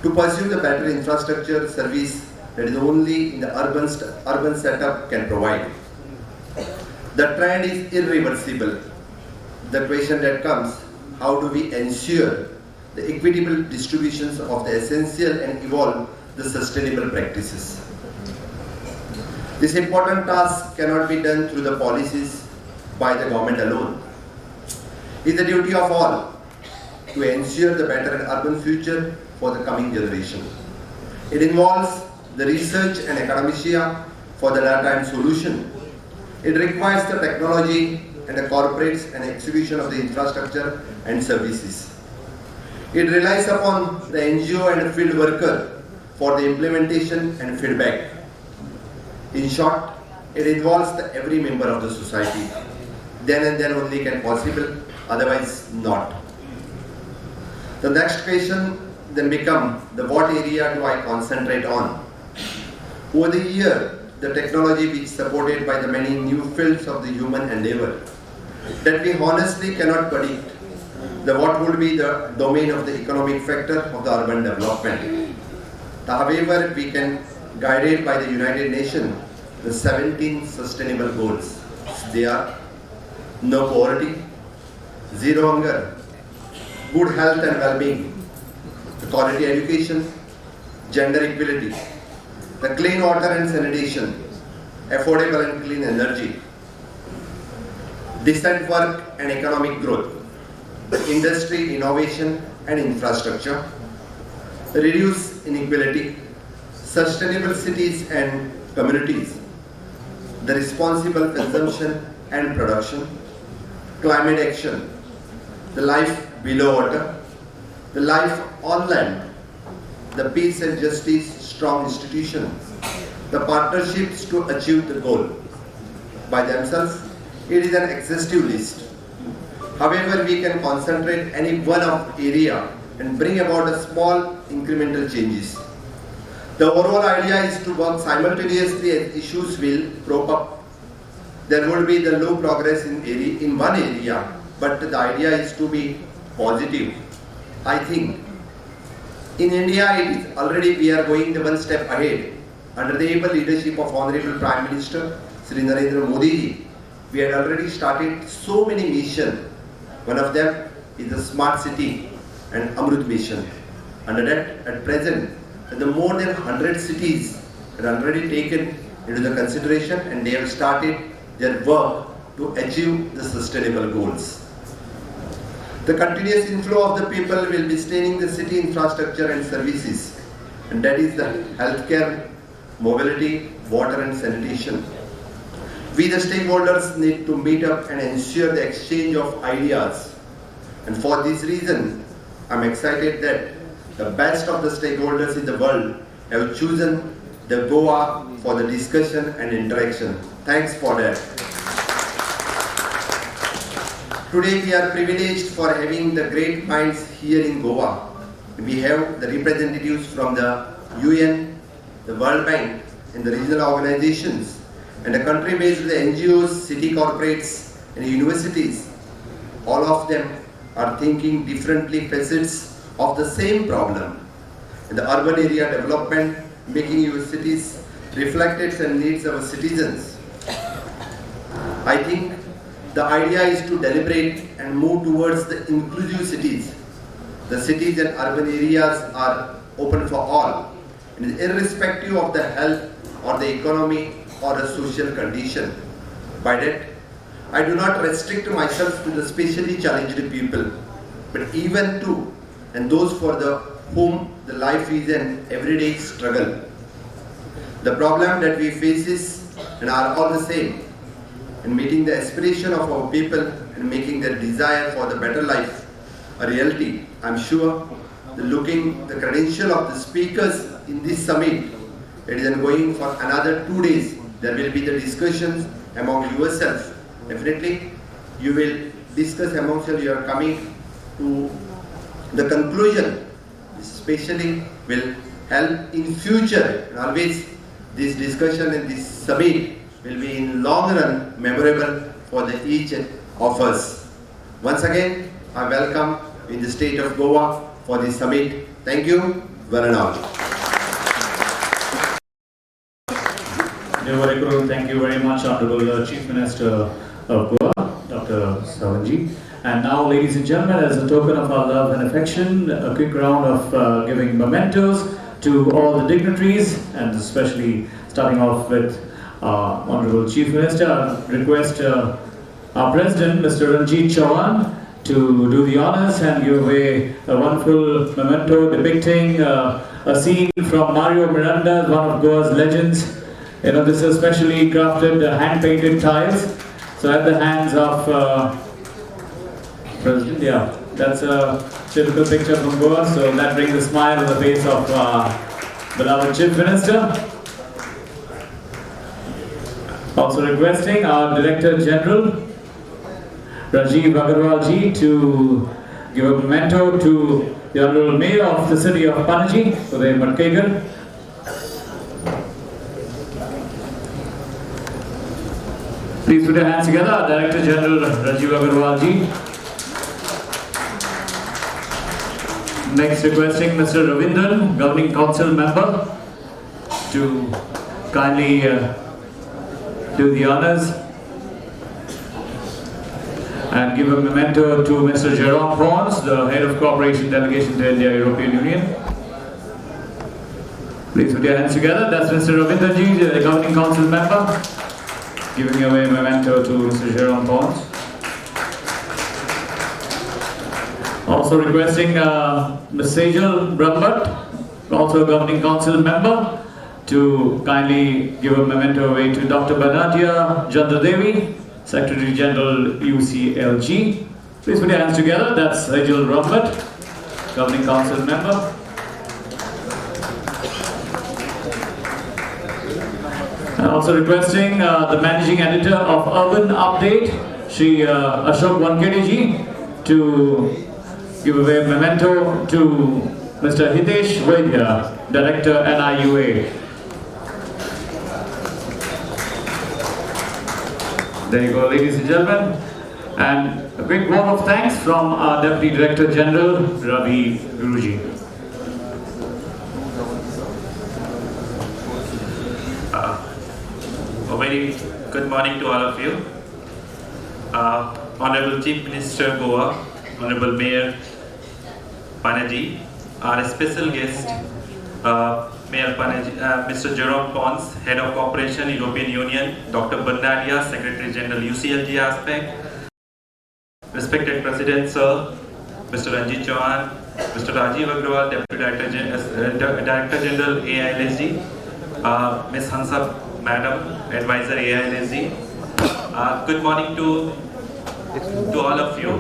to pursue the better infrastructure service that is only in the urban setup can provide. The trend is irreversible. The question that comes, how do we ensure the equitable distributions of the essential and evolve the sustainable practices? This important task cannot be done through the policies by the government alone. It is the duty of all to ensure the better urban future for the coming generation. It involves the research and academia for the data and solution. It requires the technology and the corporates and execution of the infrastructure and services. It relies upon the NGO and the field worker for the implementation and feedback. In short, it involves every member of the society. Then and then only can possible, otherwise not. The next question then become the what area do I concentrate on? Over the year, the technology which is supported by the many new fields of the human endeavor, that we honestly cannot predict the what would be the domain of the economic factor of the urban development. However, we can guided by the United Nations, the 17 sustainable goals. They are no poverty, zero hunger, good health and well-being, quality education, gender equality, the clean water and sanitation, affordable and clean energy, decent work and economic growth, industry, innovation and infrastructure, reduce inequality, sustainable cities and communities, the responsible consumption and production, climate action, the life below water, the life on land, the peace and justice strong institutions, the partnerships to achieve the goal. By themselves, it is an exhaustive list. However, we can concentrate any one of area and bring about a small incremental changes. The overall idea is to work simultaneously as issues will crop up. There will be the low progress in one area, but the idea is to be positive. I think in India, it is already we are going the one step ahead under the able leadership of Honorable Prime Minister Shri Narendra Modi ji. we had already started so many missions. One of them is the Smart City and Amrut mission. Under that, at present, the more than 100 cities are already taken into the consideration and they have started their work to achieve the sustainable goals. The continuous inflow of the people will be sustaining the city infrastructure and services, and that is the healthcare, mobility, water and sanitation. We the stakeholders need to meet up and ensure the exchange of ideas. And for this reason, I'm excited that the best of the stakeholders in the world have chosen the Goa for the discussion and interaction. Thanks for that. Today we are privileged for having the great minds here in Goa. We have the representatives from the UN, the World Bank and the regional organizations and the country-based NGOs, city corporates and universities. All of them are thinking differently facets of the same problem. In the urban area development, making your cities reflected and needs of our citizens. I think the idea is to deliberate and move towards the inclusive cities. The cities and urban areas are open for all, and irrespective of the health or the economy or the social condition. By that, I do not restrict myself to the specially challenged people, but even to and those for the whom the life is an everyday struggle. The problem that we face is and are all the same. In meeting the aspiration of our people and making their desire for the better life a reality, I'm sure looking the credential of the speakers in this summit, it is going for another 2 days. There will be the discussions among yourselves. Definitely, you will discuss amongst you are coming to the conclusion. Especially will help in future. And always this discussion and this summit will be in long run memorable for the each of us. Once again, I welcome in the state of Goa for this summit. Thank you. One and all. Thank you very much, Honorable Chief Minister of Goa, Dr. Sawant. And now, ladies and gentlemen, as a token of our love and affection, a quick round of giving mementos to all the dignitaries, and especially starting off with Honorable Chief Minister. I request our President, MrRanjit Chavan, to do the honors and give away a wonderful memento depicting a scene from Mario Miranda, one of Goa's legends. You know, this is specially crafted hand-painted tiles. So at the hands of President, yeah, that's a typical picture from Goa. So that brings a smile on the face of beloved Chief Minister. Also requesting our Director General, Rajiv Agarwal ji, to give a memento to the Honorable Mayor of the city of Panaji, Uday Madkaikar. Please put your hands together, our Director General Rajiv Agarwal ji. Next requesting Mr. Ravindran, Governing Council Member, to kindly do the honors and give a memento to Mr. Jerome Pons, the Head of Cooperation Delegation to India European Union. Please put your hands together. That's Mr. Ravindran ji, the Governing Council Member, giving away a memento to Mr. Jerome Pons. Also requesting Ms. Sejal Brahmat, also a Governing Council Member, to kindly give a memento away to DrBernadiaIrawatiTjandradewi, Secretary General UCLG. Please put your hands together. That's Sejal Brahmat, Governing Council Member. And also requesting the Managing Editor of Urban Update, Shri Ashok Wankhede, to give away a memento to Mr. Hitesh Vaidya, Director NIUA. There you go, ladies and gentlemen. And a quick word of thanks from our Deputy Director General, Ravi Guruji. A very good morning to all of you. Honorable Chief Minister Goa, Honorable Mayor Panaji, our special guest, Mayor Panaji, Mr. Jerome Pons, Head of Cooperation, European Union, Dr. Bernardia, Secretary General, UCLG ASPAC, respected President Sir, Mr. Ranjit Chavan, Mr. Rajiv Agarwal, Deputy Director General AIILSG, Ms. Hansa, Madam, Advisor AIILSG. Good morning to all of you.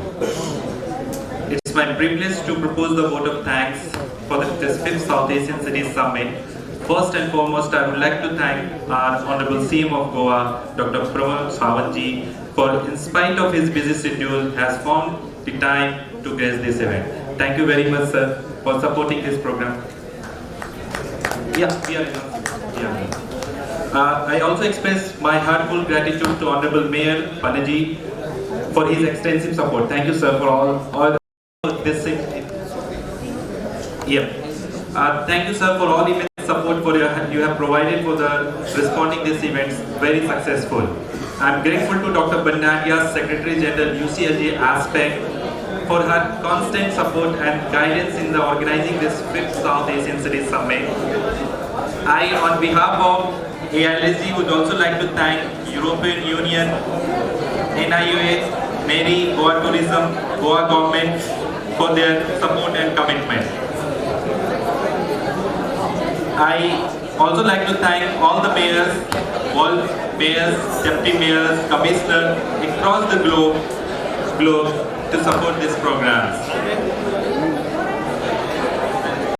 It's my privilege to propose the vote of thanks for this 5th South Asian Cities Summit. First and foremost, I would like to thank our Honorable CM of Goa, Dr. Pramod Sawant, for, in spite of his busy schedule, has found the time to grace this event. Thank you very much, sir, for supporting this program. I also express my heartfelt gratitude to Honorable Mayor Panaji for his extensive support. Thank you, sir, for all this. Thank you, sir, for all immense support you have provided for the responding this event. Very successful. I am grateful to Dr. Bernardia, Secretary General UCLG ASPAC, for her constant support and guidance in the organizing this 5th South Asian Cities Summit. I, on behalf of AIILSG, would also like to thank European Union, NIUA, Mary, Goa Tourism, Goa Government for their support and commitment. I also like to thank all the mayors, deputy mayors, commissioners across the globe to support this program.